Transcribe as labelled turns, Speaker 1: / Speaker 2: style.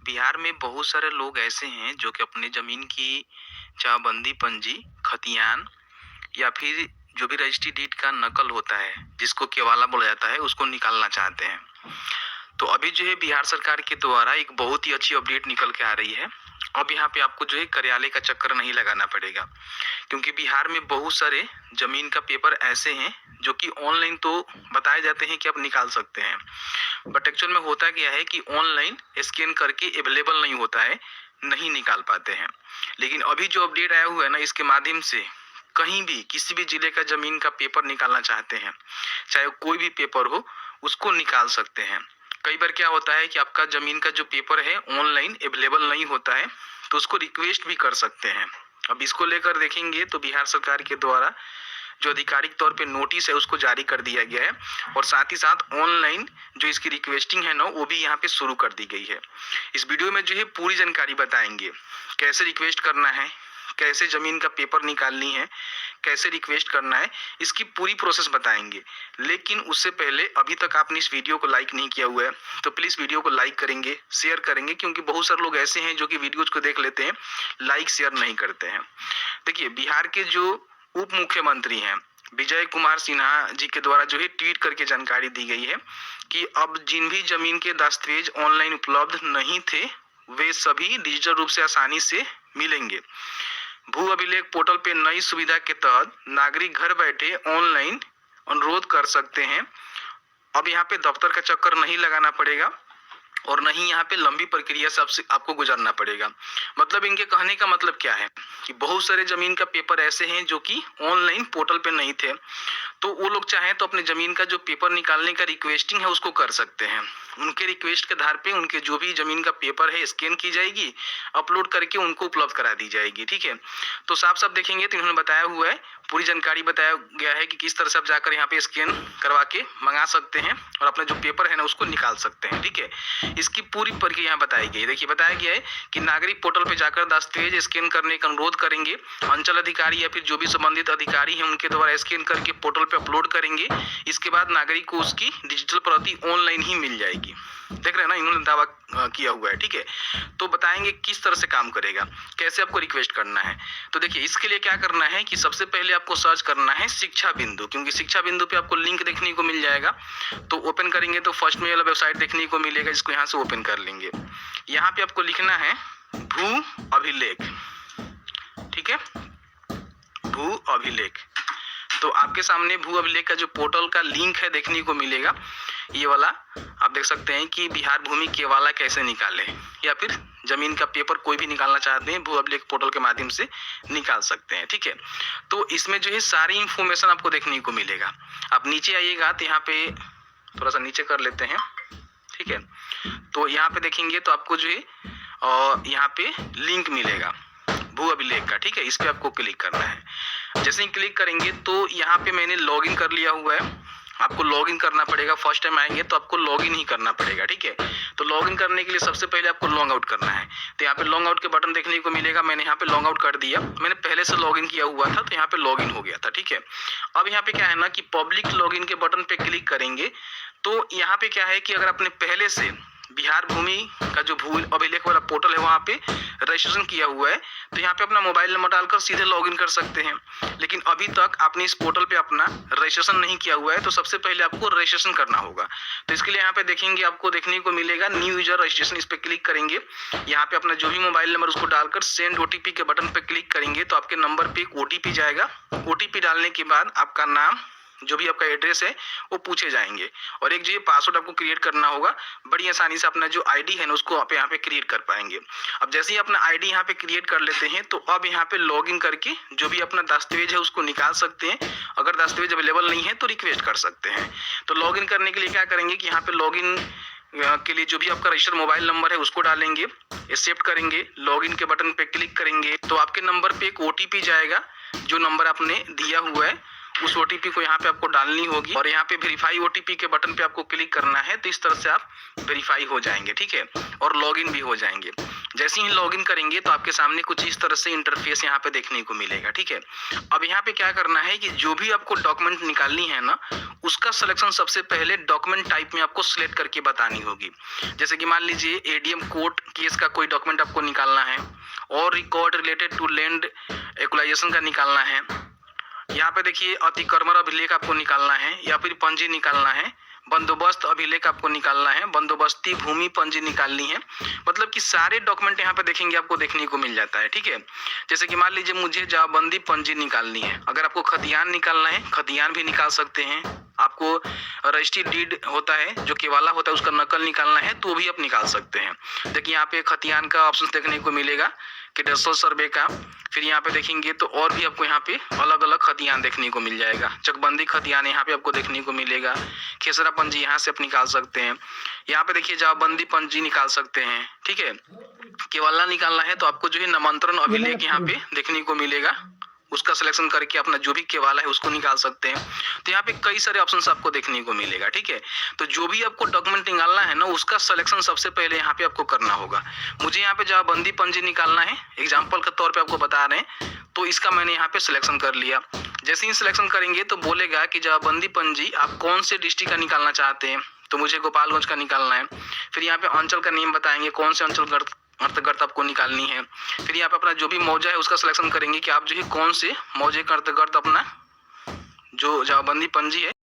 Speaker 1: बिहार में बहुत सारे लोग ऐसे हैं जो कि अपनी ज़मीन की चाबंदी पंजी, खतियान या फिर जो भी रजिस्ट्री डीड का नकल होता है, जिसको केवाला बोला जाता है, उसको निकालना चाहते हैं। तो अभी जो है बिहार सरकार के द्वारा एक बहुत ही अच्छी अपडेट निकल के आ रही है। अब यहाँ पे आपको जो है कार्यालय का चक्कर नहीं लगाना पड़ेगा, क्योंकि बिहार में बहुत सारे ज़मीन का पेपर ऐसे हैं जो कि ऑनलाइन तो बताए जाते हैं कि आप निकाल सकते हैं, बट एक्चुअल में होता क्या है कि ऑनलाइन स्कैन करके अवेलेबल नहीं होता है, नहीं निकाल पाते हैं। लेकिन अभी जो अपडेट आया हुआ है ना, इसके माध्यम से कहीं भी किसी भी जिले का जमीन का पेपर निकालना चाहते हैं, चाहे कोई भी पेपर हो, उसको निकाल सकते हैं। कई बार क्या होता है कि आपका जमीन का जो पेपर है ऑनलाइन अवेलेबल नहीं होता है, तो उसको रिक्वेस्ट भी कर सकते हैं। अब इसको लेकर देखेंगे तो बिहार सरकार के द्वारा जो आधिकारिक तौर पे नोटिस है उसको जारी कर दिया गया है, और साथ ही साथ ऑनलाइन जो इसकी रिक्वेस्टिंग है ना, वो भी यहाँ पे शुरू कर दी गई है। इस वीडियो में जो है पूरी जानकारी बताएंगे, कैसे रिक्वेस्ट करना है, कैसे जमीन का पेपर निकालनी है, कैसे रिक्वेस्ट करना है, इसकी पूरी प्रोसेस बताएंगे। लेकिन उससे पहले अभी तक आपने इस वीडियो को लाइक नहीं किया हुआ है तो प्लीज वीडियो को लाइक करेंगे, शेयर करेंगे, क्योंकि बहुत सारे लोग ऐसे हैं जो कि वीडियोज को देख लेते हैं, लाइक शेयर नहीं करते हैं। देखिए, बिहार के जो उप मुख्यमंत्री हैं विजय कुमार सिन्हा जी के द्वारा जो है ट्वीट करके जानकारी दी गई है कि अब जिन भी जमीन के दस्तावेज ऑनलाइन उपलब्ध नहीं थे, वे सभी डिजिटल रूप से आसानी से मिलेंगे। भू अभिलेख पोर्टल पे नई सुविधा के तहत नागरिक घर बैठे ऑनलाइन अनुरोध कर सकते हैं। अब यहाँ पे दफ्तर का चक्कर नहीं लगाना पड़ेगा और नहीं यहाँ पे लंबी प्रक्रिया से आपको गुजरना पड़ेगा। मतलब इनके कहने का मतलब क्या है कि बहुत सारे जमीन का पेपर ऐसे हैं जो कि ऑनलाइन पोर्टल पे नहीं थे, तो वो लोग चाहें तो अपने जमीन का जो पेपर निकालने का रिक्वेस्टिंग है उसको कर सकते हैं। उनके रिक्वेस्ट के आधार पे उनके जो भी जमीन का पेपर है स्कैन की जाएगी, अपलोड करके उनको उपलब्ध करा दी जाएगी। ठीक है, तो साफ साफ देखेंगे तो इन्होंने बताया हुआ है, पूरी जानकारी बताया गया है कि किस तरह से आप जाकर यहाँ पे स्कैन करवा के मंगा सकते हैं और अपना जो पेपर है ना उसको निकाल सकते हैं। ठीक है, इसकी पूरी प्रक्रिया यहाँ बताई गई है। देखिए, बताया गया है कि नागरिक पोर्टल पे जाकर दस्तावेज स्कैन करने का अनुरोध करेंगे, अंचल अधिकारी या फिर जो भी संबंधित अधिकारी हैं उनके द्वारा स्कैन करके पोर्टल पे अपलोड करेंगे। इसके बाद नागरिक को उसकी डिजिटल प्रति ऑनलाइन ही मिल जाएगी। देख रहे हैं ना, इन्होंने दावा किया हुआ है। ठीक है, तो बताएंगे किस तरह से काम करेगा, कैसे आपको रिक्वेस्ट करना है। तो देखिए, इसके लिए क्या करना है कि सबसे पहले आपको सर्च करना है शिक्षा बिंदु, क्योंकि शिक्षा बिंदु पे आपको लिंक देखने को मिल जाएगा। तो ओपन करेंगे तो फर्स्ट में वाला वेबसाइट देखने को मिलेगा, जिसको यहाँ से ओपन कर लेंगे। यहाँ पे आपको लिखना है भू अभिलेख। ठीक है, भू अभिलेख। तो आपके सामने भू अभिलेख का जो पोर्टल का लिंक है देखने को मिलेगा, ये वाला आप देख सकते हैं कि बिहार भूमि केवाला कैसे निकाले, या फिर जमीन का पेपर कोई भी निकालना चाहते हैं भू अभिलेख पोर्टल के माध्यम से निकाल सकते हैं। ठीक है, तो इसमें जो है सारी इंफॉर्मेशन आपको देखने को मिलेगा। आप नीचे आइएगा तो यहाँ पे थोड़ा सा नीचे कर लेते हैं। ठीक है, तो यहाँ पे देखेंगे तो आपको जो है यहाँ पे लिंक मिलेगा भू अभिलेख का। ठीक है, इस पे आपको क्लिक करना है। जैसे ही क्लिक करेंगे तो यहाँ पे मैंने लॉगिन कर लिया हुआ है, आपको लॉगिन करना पड़ेगा। फर्स्ट टाइम आएंगे तो आपको लॉगिन ही करना पड़ेगा। ठीक है, तो लॉगिन करने के लिए सबसे पहले आपको लॉग आउट करना है। तो यहाँ पे लॉग आउट के बटन देखने को मिलेगा, मैंने यहाँ पे लॉग आउट कर दिया। मैंने पहले से लॉगिन किया हुआ था तो यहाँ पे लॉगिन हो गया था। ठीक है, अब यहाँ पे क्या है ना कि पब्लिक लॉगिन के बटन पे क्लिक करेंगे तो यहाँ पे क्या है कि अगर आपने पहले से बिहार भूमि का जो भू अभिलेख वाला पोर्टल है वहाँ पे रजिस्ट्रेशन किया हुआ है तो यहाँ पे अपना मोबाइल नंबर डालकर सीधे लॉगिन कर सकते हैं। लेकिन अभी तक आपने इस पोर्टल पे अपना रजिस्ट्रेशन नहीं किया हुआ है तो सबसे पहले आपको रजिस्ट्रेशन करना होगा। तो इसके लिए यहाँ पे देखेंगे आपको देखने को मिलेगा न्यू यूजर रजिस्ट्रेशन, इस पे क्लिक करेंगे। यहाँ पे अपना जो भी मोबाइल नंबर उसको डालकर सेंड ओटीपी के बटन पे क्लिक करेंगे तो आपके नंबर पे एक ओटीपी जाएगा। ओटीपी डालने के बाद आपका नाम, जो भी आपका एड्रेस है वो पूछे जाएंगे, और एक जो ये पासवर्ड आपको क्रिएट करना होगा। बड़ी आसानी से अपना जो आईडी है ना उसको आप यहाँ पे क्रिएट कर पाएंगे। अब जैसे ही अपना आईडी यहाँ पे क्रिएट कर लेते हैं तो अब यहाँ पे लॉगिन करके जो भी अपना दस्तावेज है उसको निकाल सकते हैं। अगर दस्तावेज अवेलेबल नहीं है तो रिक्वेस्ट कर सकते हैं। तो लॉगिन करने के लिए क्या करेंगे कि यहाँ पे लॉगिन के लिए जो भी आपका रजिस्टर्ड मोबाइल नंबर है उसको डालेंगे, एक्सेप्ट करेंगे, लॉगिन के बटन पे क्लिक करेंगे तो आपके नंबर पे एक ओटीपी जाएगा। जो नंबर आपने दिया हुआ है उस ओटीपी को यहाँ पे आपको डालनी होगी और यहाँ पे वेरीफाई ओटीपी के बटन पे आपको क्लिक करना है। तो इस तरह से आप वेरीफाई हो जाएंगे। ठीक है, और लॉगिन भी हो जाएंगे। जैसे ही लॉगिन करेंगे तो आपके सामने कुछ इस तरह से इंटरफेस यहाँ पे देखने को मिलेगा, ठीक है। अब यहाँ पे क्या करना है कि जो भी आपको डॉक्यूमेंट निकालनी है ना, उसका सिलेक्शन सबसे पहले डॉक्यूमेंट टाइप में आपको सिलेक्ट करके बतानी होगी। जैसे कि मान लीजिए एडीएम कोर्ट केस का कोई डॉक्यूमेंट आपको निकालना है, और record related to land acquisition का निकालना है, यहाँ पे देखिए अतिक्रमण अभिलेख आपको निकालना है, या फिर पंजी निकालना है, बंदोबस्त अभिलेख आपको निकालना है, बंदोबस्ती भूमि पंजी निकालनी है। मतलब कि सारे डॉक्यूमेंट यहाँ पे देखेंगे आपको देखने को मिल जाता है, ठीक है। जैसे कि मान लीजिए मुझे जमाबंदी पंजी निकालनी है, अगर आपको खतियान निकालना है खतियान भी निकाल सकते हैं। आपको रजिस्ट्री डीड होता है जो केवाला होता है उसका नकल निकालना है तो भी आप निकाल सकते हैं। देखिए यहाँ पे खतियान का ऑप्शन देखने को मिलेगा, कैडेस्ट्रल सर्वे का, फिर यहाँ पे देखेंगे तो और भी आपको यहाँ पे अलग अलग खतियान देखने को मिल जाएगा। चकबंदी खतियान यहाँ पे आपको देखने को मिलेगा, खेसरा पंजी यहाँ से आप निकाल सकते हैं। यहाँ पे देखिए जमाबंदी पंजी निकाल सकते हैं, ठीक है। केवाला निकालना है तो आपको जो है नामांतरण अभिलेख यहाँ पे देखने को मिलेगा, उसका सिलेक्शन करके अपना जो भी केवाला है उसको निकाल सकते हैं। तो यहाँ पे कई सारे ऑप्शंस आपको देखने को मिलेगा, ठीक है। तो जो भी आपको डॉक्यूमेंट निकालना है ना, उसका सिलेक्शन सबसे पहले यहाँ पे आपको करना होगा। मुझे यहाँ पे जमाबंदी पंजी निकालना है, एग्जाम्पल के तौर पे आपको बता रहे हैं, तो इसका मैंने यहाँ पे सिलेक्शन कर लिया। जैसे ही सिलेक्शन करेंगे तो बोलेगा कि जमाबंदी पंजी आप कौन से डिस्ट्रिक्ट का निकालना चाहते हैं, तो मुझे गोपालगंज का निकालना है। फिर यहाँ पे अंचल का नेम बताएंगे, कौन से अंचल अंतर्गत आपको निकालनी है। फिर यहाँ पे अपना जो भी मौजा है उसका सिलेक्शन करेंगे कि आप जो है कौन से मौजे के अंतर्गत अपना जो जमाबंदी पंजी है